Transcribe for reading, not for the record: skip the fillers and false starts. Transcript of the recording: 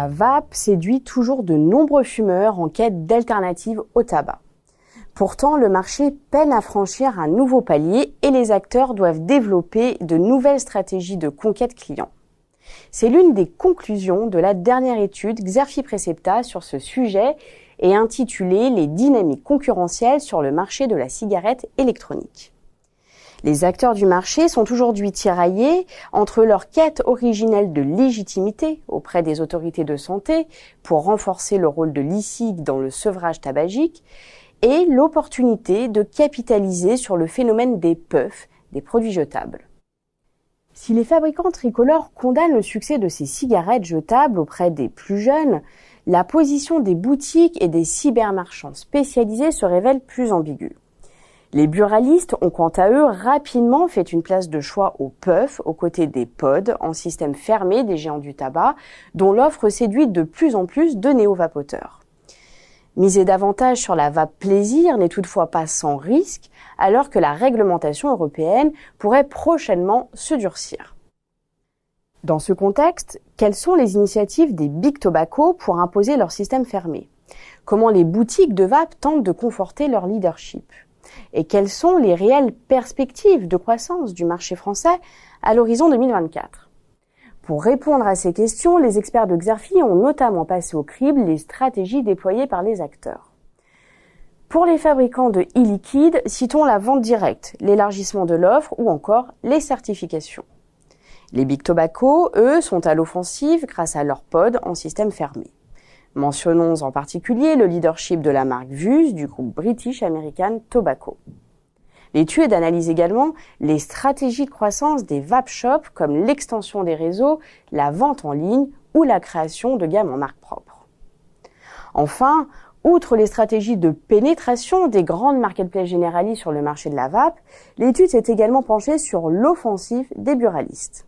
La vape séduit toujours de nombreux fumeurs en quête d'alternatives au tabac. Pourtant, le marché peine à franchir un nouveau palier et les acteurs doivent développer de nouvelles stratégies de conquête client. C'est l'une des conclusions de la dernière étude Xerfi Precepta sur ce sujet et intitulée « Les dynamiques concurrentielles sur le marché de la cigarette électronique ». Les acteurs du marché sont aujourd'hui tiraillés entre leur quête originelle de légitimité auprès des autorités de santé pour renforcer le rôle de l'ICIG dans le sevrage tabagique et l'opportunité de capitaliser sur le phénomène des puffs, des produits jetables. Si les fabricants tricolores condamnent le succès de ces cigarettes jetables auprès des plus jeunes, la position des boutiques et des cybermarchands spécialisés se révèle plus ambiguë. Les buralistes ont quant à eux rapidement fait une place de choix aux puffs aux côtés des pods en système fermé des géants du tabac dont l'offre séduit de plus en plus de néo-vapoteurs. Miser davantage sur la vape plaisir n'est toutefois pas sans risque alors que la réglementation européenne pourrait prochainement se durcir. Dans ce contexte, quelles sont les initiatives des Big Tobacco pour imposer leur système fermé ? Comment les boutiques de vape tentent de conforter leur leadership ? Et quelles sont les réelles perspectives de croissance du marché français à l'horizon 2024 ? Pour répondre à ces questions, les experts de Xerfi ont notamment passé au crible les stratégies déployées par les acteurs. Pour les fabricants de e-liquide, citons la vente directe, l'élargissement de l'offre ou encore les certifications. Les Big Tobacco, eux, sont à l'offensive grâce à leur pod en système fermé. Mentionnons en particulier le leadership de la marque Vuse du groupe British American Tobacco. L'étude analyse également les stratégies de croissance des vape shops comme l'extension des réseaux, la vente en ligne ou la création de gammes en marque propre. Enfin, outre les stratégies de pénétration des grandes marketplaces généralistes sur le marché de la vape, l'étude s'est également penchée sur l'offensive des buralistes.